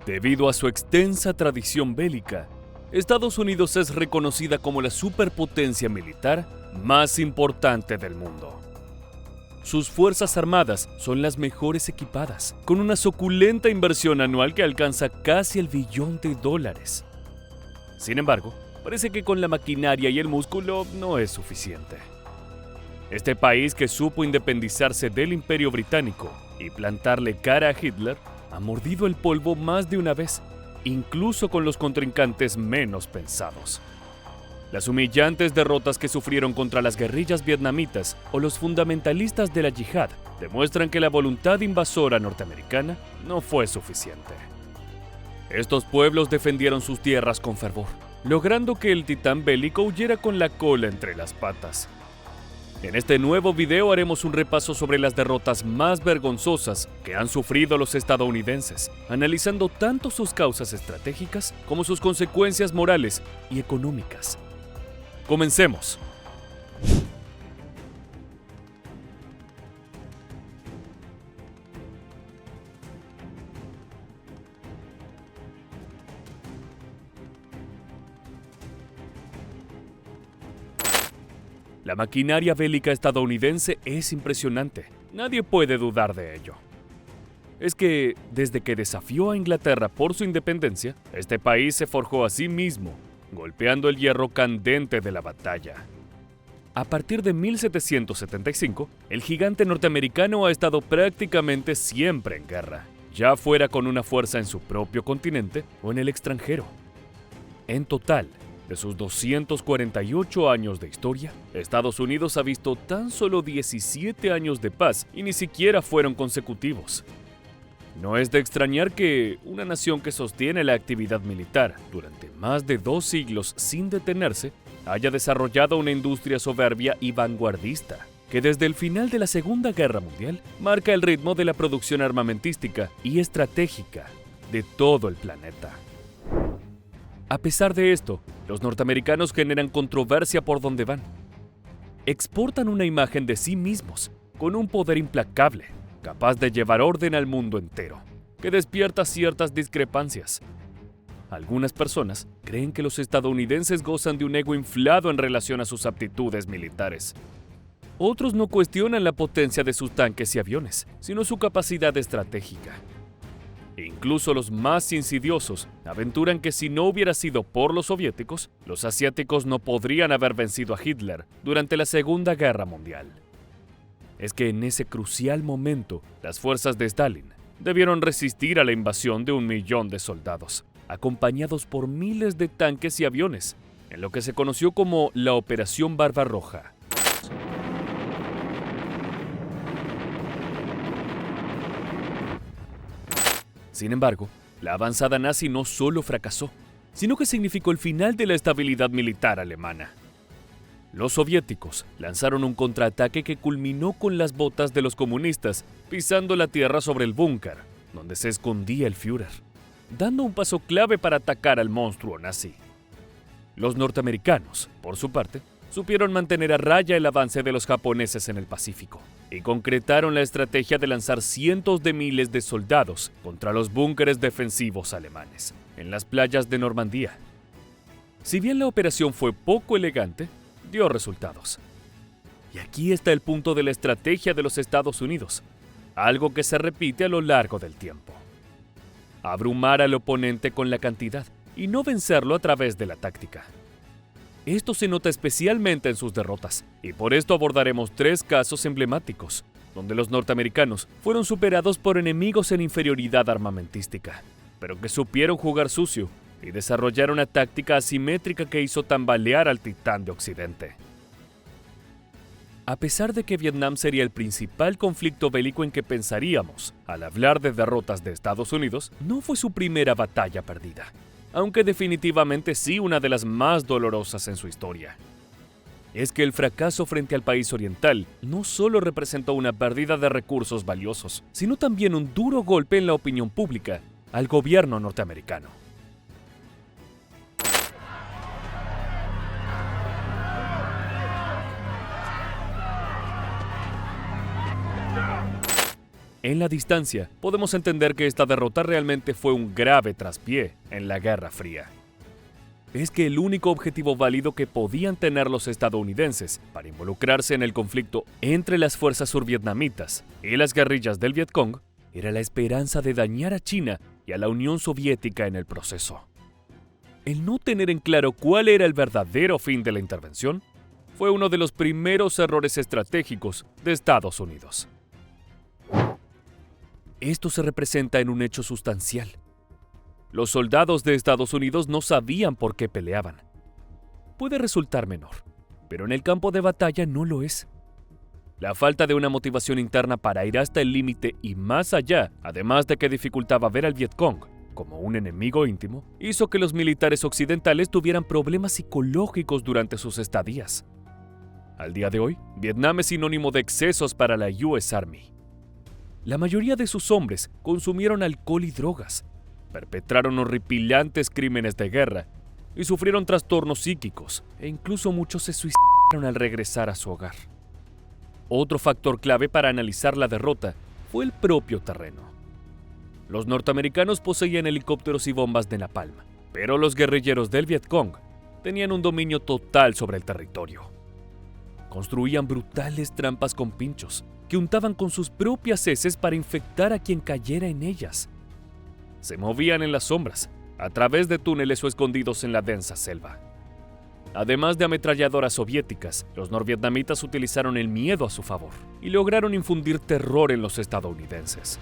Debido a su extensa tradición bélica, Estados Unidos es reconocida como la superpotencia militar más importante del mundo. Sus fuerzas armadas son las mejores equipadas, con una suculenta inversión anual que alcanza casi el $1 billón. Sin embargo, parece que con la maquinaria y el músculo no es suficiente. Este país, que supo independizarse del Imperio Británico y plantarle cara a Hitler, ha mordido el polvo más de una vez, incluso con los contrincantes menos pensados. Las humillantes derrotas que sufrieron contra las guerrillas vietnamitas o los fundamentalistas de la yihad demuestran que la voluntad invasora norteamericana no fue suficiente. Estos pueblos defendieron sus tierras con fervor, logrando que el titán bélico huyera con la cola entre las patas. En este nuevo video haremos un repaso sobre las derrotas más vergonzosas que han sufrido los estadounidenses, analizando tanto sus causas estratégicas como sus consecuencias morales y económicas. Comencemos. La maquinaria bélica estadounidense es impresionante, nadie puede dudar de ello. Es que, desde que desafió a Inglaterra por su independencia, este país se forjó a sí mismo, golpeando el hierro candente de la batalla. A partir de 1775, el gigante norteamericano ha estado prácticamente siempre en guerra, ya fuera con una fuerza en su propio continente o en el extranjero. En total, de sus 248 años de historia, Estados Unidos ha visto tan solo 17 años de paz y ni siquiera fueron consecutivos. No es de extrañar que una nación que sostiene la actividad militar durante más de 2 siglos sin detenerse haya desarrollado una industria soberbia y vanguardista, que desde el final de la Segunda Guerra Mundial marca el ritmo de la producción armamentística y estratégica de todo el planeta. A pesar de esto, los norteamericanos generan controversia por donde van. Exportan una imagen de sí mismos, con un poder implacable, capaz de llevar orden al mundo entero, que despierta ciertas discrepancias. Algunas personas creen que los estadounidenses gozan de un ego inflado en relación a sus aptitudes militares. Otros no cuestionan la potencia de sus tanques y aviones, sino su capacidad estratégica. Incluso los más insidiosos aventuran que si no hubiera sido por los soviéticos, los asiáticos no podrían haber vencido a Hitler durante la Segunda Guerra Mundial. Es que en ese crucial momento, las fuerzas de Stalin debieron resistir a la invasión de 1 millón de soldados, acompañados por miles de tanques y aviones, en lo que se conoció como la Operación Barbarroja. Sin embargo, la avanzada nazi no solo fracasó, sino que significó el final de la estabilidad militar alemana. Los soviéticos lanzaron un contraataque que culminó con las botas de los comunistas pisando la tierra sobre el búnker, donde se escondía el Führer, dando un paso clave para atacar al monstruo nazi. Los norteamericanos, por su parte, supieron mantener a raya el avance de los japoneses en el Pacífico y concretaron la estrategia de lanzar cientos de miles de soldados contra los búnkeres defensivos alemanes en las playas de Normandía. Si bien la operación fue poco elegante, dio resultados. Y aquí está el punto de la estrategia de los Estados Unidos, algo que se repite a lo largo del tiempo. Abrumar al oponente con la cantidad y no vencerlo a través de la táctica. Esto se nota especialmente en sus derrotas, y por esto abordaremos 3 casos emblemáticos, donde los norteamericanos fueron superados por enemigos en inferioridad armamentística, pero que supieron jugar sucio y desarrollar una táctica asimétrica que hizo tambalear al titán de Occidente. A pesar de que Vietnam sería el principal conflicto bélico en que pensaríamos al hablar de derrotas de Estados Unidos, no fue su primera batalla perdida, aunque definitivamente sí una de las más dolorosas en su historia. Es que el fracaso frente al país oriental no solo representó una pérdida de recursos valiosos, sino también un duro golpe en la opinión pública al gobierno norteamericano. En la distancia, podemos entender que esta derrota realmente fue un grave traspié en la Guerra Fría. Es que el único objetivo válido que podían tener los estadounidenses para involucrarse en el conflicto entre las fuerzas survietnamitas y las guerrillas del Vietcong era la esperanza de dañar a China y a la Unión Soviética en el proceso. El no tener en claro cuál era el verdadero fin de la intervención fue uno de los primeros errores estratégicos de Estados Unidos. Esto se representa en un hecho sustancial. Los soldados de Estados Unidos no sabían por qué peleaban. Puede resultar menor, pero en el campo de batalla no lo es. La falta de una motivación interna para ir hasta el límite y más allá, además de que dificultaba ver al Vietcong como un enemigo íntimo, hizo que los militares occidentales tuvieran problemas psicológicos durante sus estadías. Al día de hoy, Vietnam es sinónimo de excesos para la US Army. La mayoría de sus hombres consumieron alcohol y drogas, perpetraron horripilantes crímenes de guerra y sufrieron trastornos psíquicos, e incluso muchos se suicidaron al regresar a su hogar. Otro factor clave para analizar la derrota fue el propio terreno. Los norteamericanos poseían helicópteros y bombas de napalm, pero los guerrilleros del Vietcong tenían un dominio total sobre el territorio. Construían brutales trampas con pinchos que untaban con sus propias heces para infectar a quien cayera en ellas. Se movían en las sombras, a través de túneles o escondidos en la densa selva. Además de ametralladoras soviéticas, los norvietnamitas utilizaron el miedo a su favor y lograron infundir terror en los estadounidenses.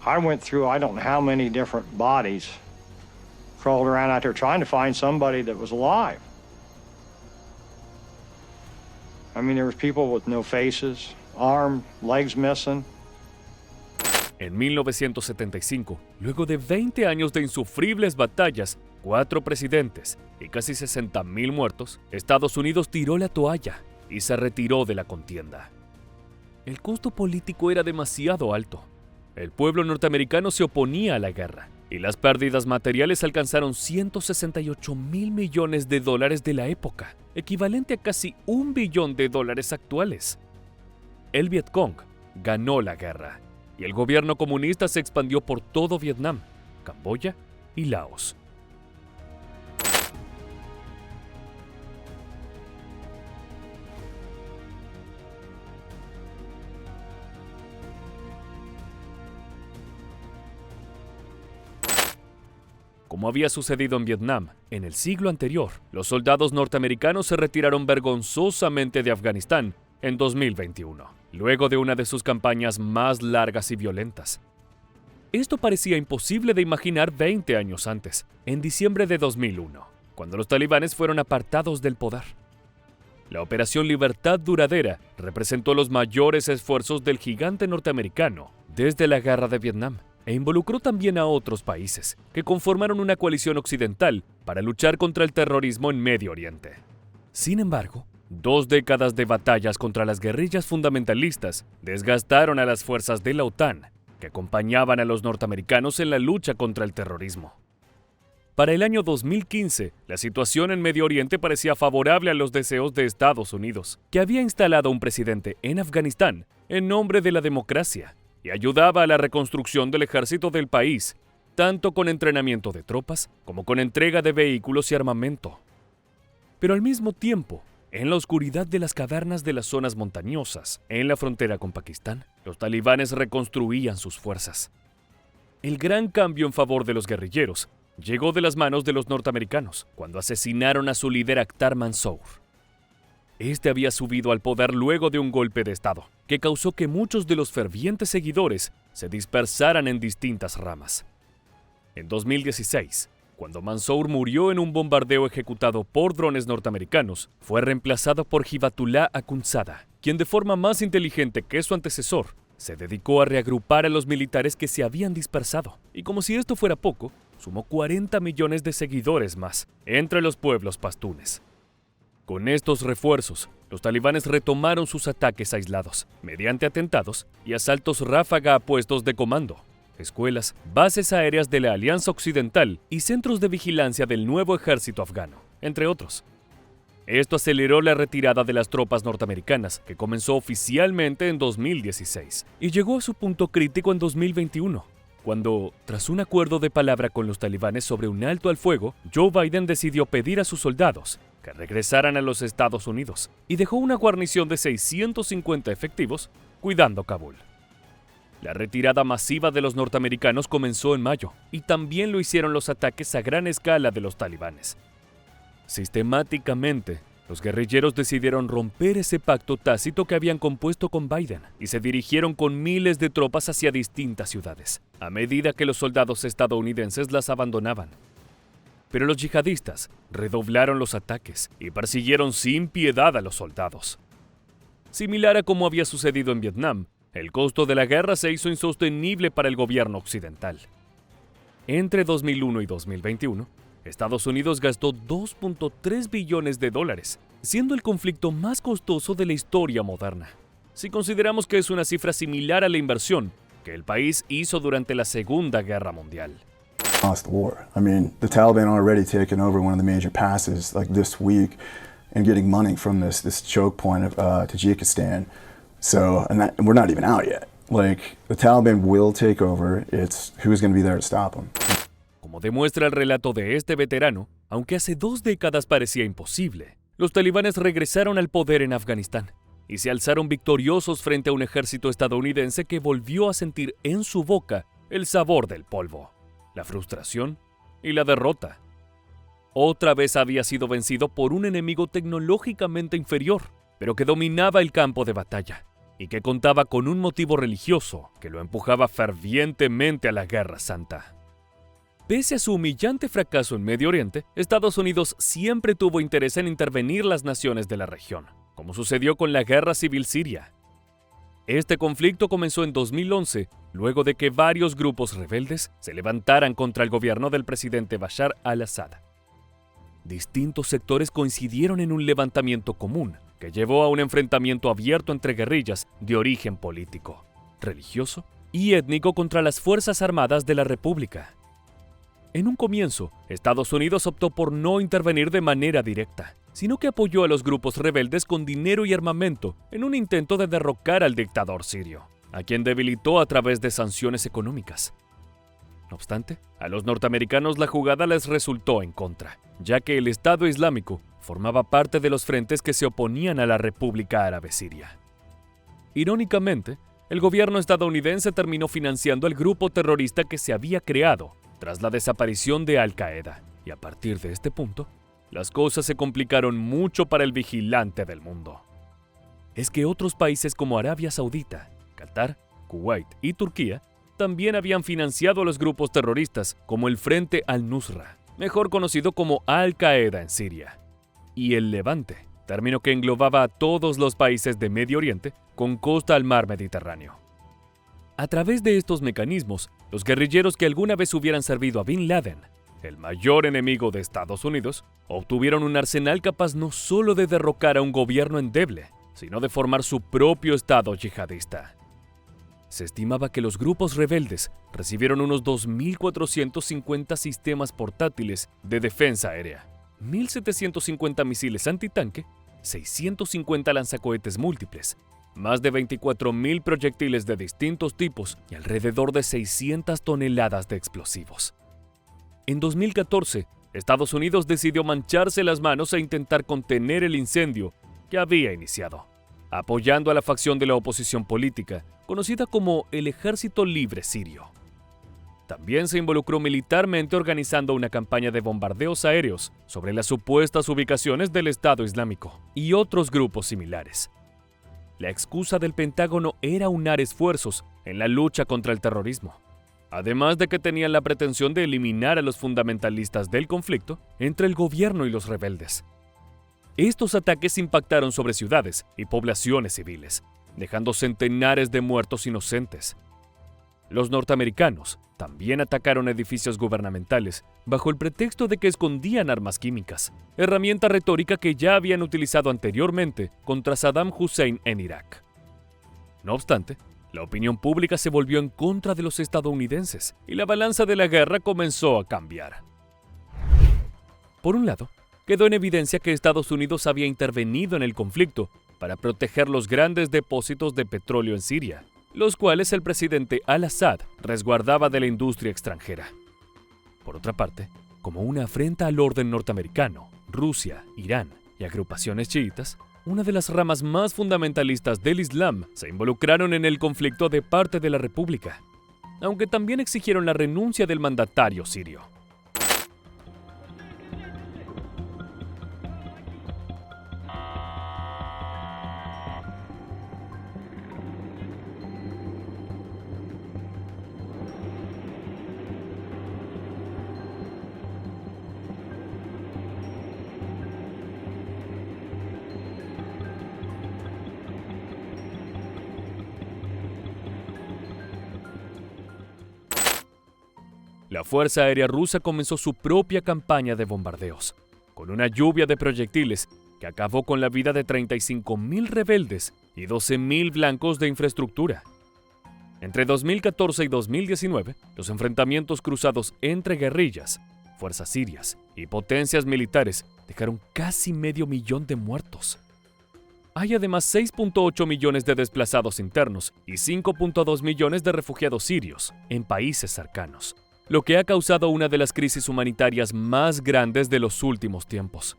I went through I don't know how many different bodies, crawled around out there trying to find somebody that was alive. I mean, there was people with no faces, arm, legs missing. En 1975, luego de 20 años de insufribles batallas, 4 presidentes y casi 60,000 muertos, Estados Unidos tiró la toalla y se retiró de la contienda. El costo político era demasiado alto. El pueblo norteamericano se oponía a la guerra y las pérdidas materiales alcanzaron $168,000 millones de la época, equivalente a casi $1 billón actuales. El Vietcong ganó la guerra y el gobierno comunista se expandió por todo Vietnam, Camboya y Laos. Como había sucedido en Vietnam, en el siglo anterior, los soldados norteamericanos se retiraron vergonzosamente de Afganistán en 2021, luego de una de sus campañas más largas y violentas. Esto parecía imposible de imaginar 20 años antes, en diciembre de 2001, cuando los talibanes fueron apartados del poder. La Operación Libertad Duradera representó los mayores esfuerzos del gigante norteamericano desde la Guerra de Vietnam, e involucró también a otros países que conformaron una coalición occidental para luchar contra el terrorismo en Medio Oriente. Sin embargo, 2 décadas de batallas contra las guerrillas fundamentalistas desgastaron a las fuerzas de la OTAN, que acompañaban a los norteamericanos en la lucha contra el terrorismo. Para el año 2015, la situación en Medio Oriente parecía favorable a los deseos de Estados Unidos, que había instalado un presidente en Afganistán en nombre de la democracia y ayudaba a la reconstrucción del ejército del país, tanto con entrenamiento de tropas como con entrega de vehículos y armamento. Pero al mismo tiempo, en la oscuridad de las cavernas de las zonas montañosas, en la frontera con Pakistán, los talibanes reconstruían sus fuerzas. El gran cambio en favor de los guerrilleros llegó de las manos de los norteamericanos, cuando asesinaron a su líder Akhtar Mansour. Este había subido al poder luego de un golpe de Estado, que causó que muchos de los fervientes seguidores se dispersaran en distintas ramas. En 2016, cuando Mansour murió en un bombardeo ejecutado por drones norteamericanos, fue reemplazado por Hibatullah Akhundzada, quien de forma más inteligente que su antecesor, se dedicó a reagrupar a los militares que se habían dispersado, y como si esto fuera poco, sumó 40 millones de seguidores más entre los pueblos pastunes. Con estos refuerzos, los talibanes retomaron sus ataques aislados, mediante atentados y asaltos ráfaga a puestos de comando, escuelas, bases aéreas de la Alianza Occidental y centros de vigilancia del nuevo ejército afgano, entre otros. Esto aceleró la retirada de las tropas norteamericanas, que comenzó oficialmente en 2016, y llegó a su punto crítico en 2021, cuando, tras un acuerdo de palabra con los talibanes sobre un alto al fuego, Joe Biden decidió pedir a sus soldados que regresaran a los Estados Unidos y dejó una guarnición de 650 efectivos cuidando Kabul. La retirada masiva de los norteamericanos comenzó en mayo, y también lo hicieron los ataques a gran escala de los talibanes. Sistemáticamente, los guerrilleros decidieron romper ese pacto tácito que habían compuesto con Biden y se dirigieron con miles de tropas hacia distintas ciudades, a medida que los soldados estadounidenses las abandonaban. Pero los yihadistas redoblaron los ataques y persiguieron sin piedad a los soldados. Similar a como había sucedido en Vietnam, el costo de la guerra se hizo insostenible para el gobierno occidental. Entre 2001 y 2021, Estados Unidos gastó $2.3 billones, siendo el conflicto más costoso de la historia moderna, si consideramos que es una cifra similar a la inversión que el país hizo durante la Segunda Guerra Mundial. Lost the war. I mean, the Taliban already taken over one of the major passes like this week and getting money from this choke point of Tajikistan. So, and we're not even out yet. Like, the Taliban will take over. It's who's going to be there to stop them. Como demuestra el relato de este veterano, aunque hace 2 décadas parecía imposible, los talibanes regresaron al poder en Afganistán y se alzaron victoriosos frente a un ejército estadounidense que volvió a sentir en su boca el sabor del polvo, la frustración y la derrota. Otra vez había sido vencido por un enemigo tecnológicamente inferior, pero que dominaba el campo de batalla y que contaba con un motivo religioso que lo empujaba fervientemente a la Guerra Santa. Pese a su humillante fracaso en Medio Oriente, Estados Unidos siempre tuvo interés en intervenir las naciones de la región, como sucedió con la Guerra Civil Siria. Este conflicto comenzó en 2011, luego de que varios grupos rebeldes se levantaran contra el gobierno del presidente Bashar al-Assad. Distintos sectores coincidieron en un levantamiento común, que llevó a un enfrentamiento abierto entre guerrillas de origen político, religioso y étnico contra las Fuerzas Armadas de la República. En un comienzo, Estados Unidos optó por no intervenir de manera directa, sino que apoyó a los grupos rebeldes con dinero y armamento en un intento de derrocar al dictador sirio, a quien debilitó a través de sanciones económicas. No obstante, a los norteamericanos la jugada les resultó en contra, ya que el Estado Islámico formaba parte de los frentes que se oponían a la República Árabe Siria. Irónicamente, el gobierno estadounidense terminó financiando al grupo terrorista que se había creado tras la desaparición de Al-Qaeda, y a partir de este punto, las cosas se complicaron mucho para el vigilante del mundo. Es que otros países como Arabia Saudita, Qatar, Kuwait y Turquía también habían financiado a los grupos terroristas como el Frente al-Nusra, mejor conocido como Al-Qaeda en Siria, y el Levante, término que englobaba a todos los países de Medio Oriente con costa al mar Mediterráneo. A través de estos mecanismos, los guerrilleros que alguna vez hubieran servido a Bin Laden, el mayor enemigo de Estados Unidos, obtuvieron un arsenal capaz no solo de derrocar a un gobierno endeble, sino de formar su propio estado yihadista. Se estimaba que los grupos rebeldes recibieron unos 2.450 sistemas portátiles de defensa aérea, 1.750 misiles antitanque, 650 lanzacohetes múltiples, más de 24.000 proyectiles de distintos tipos y alrededor de 600 toneladas de explosivos. En 2014, Estados Unidos decidió mancharse las manos e intentar contener el incendio que había iniciado, apoyando a la facción de la oposición política, conocida como el Ejército Libre Sirio. También se involucró militarmente organizando una campaña de bombardeos aéreos sobre las supuestas ubicaciones del Estado Islámico y otros grupos similares. La excusa del Pentágono era unar esfuerzos en la lucha contra el terrorismo, además de que tenían la pretensión de eliminar a los fundamentalistas del conflicto entre el gobierno y los rebeldes. Estos ataques impactaron sobre ciudades y poblaciones civiles, dejando centenares de muertos inocentes. Los norteamericanos también atacaron edificios gubernamentales bajo el pretexto de que escondían armas químicas, herramienta retórica que ya habían utilizado anteriormente contra Saddam Hussein en Irak. No obstante, la opinión pública se volvió en contra de los estadounidenses y la balanza de la guerra comenzó a cambiar. Por un lado, quedó en evidencia que Estados Unidos había intervenido en el conflicto para proteger los grandes depósitos de petróleo en Siria, los cuales el presidente al-Assad resguardaba de la industria extranjera. Por otra parte, como una afrenta al orden norteamericano, Rusia, Irán y agrupaciones chiitas, una de las ramas más fundamentalistas del Islam, se involucraron en el conflicto de parte de la República, aunque también exigieron la renuncia del mandatario sirio. La Fuerza Aérea Rusa comenzó su propia campaña de bombardeos, con una lluvia de proyectiles que acabó con la vida de 35.000 rebeldes y 12.000 blancos de infraestructura. Entre 2014 y 2019, los enfrentamientos cruzados entre guerrillas, fuerzas sirias y potencias militares dejaron casi 500.000 de muertos. Hay además 6.8 millones de desplazados internos y 5.2 millones de refugiados sirios en países cercanos, lo que ha causado una de las crisis humanitarias más grandes de los últimos tiempos.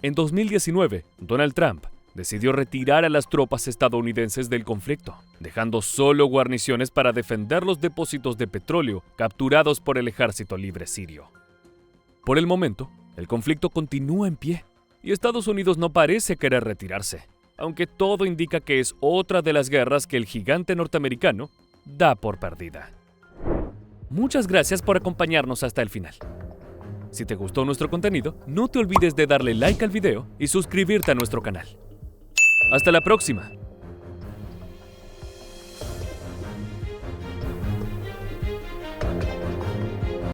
En 2019, Donald Trump decidió retirar a las tropas estadounidenses del conflicto, dejando solo guarniciones para defender los depósitos de petróleo capturados por el Ejército Libre Sirio. Por el momento, el conflicto continúa en pie y Estados Unidos no parece querer retirarse, aunque todo indica que es otra de las guerras que el gigante norteamericano da por perdida. Muchas gracias por acompañarnos hasta el final. Si te gustó nuestro contenido, no te olvides de darle like al video y suscribirte a nuestro canal. ¡Hasta la próxima!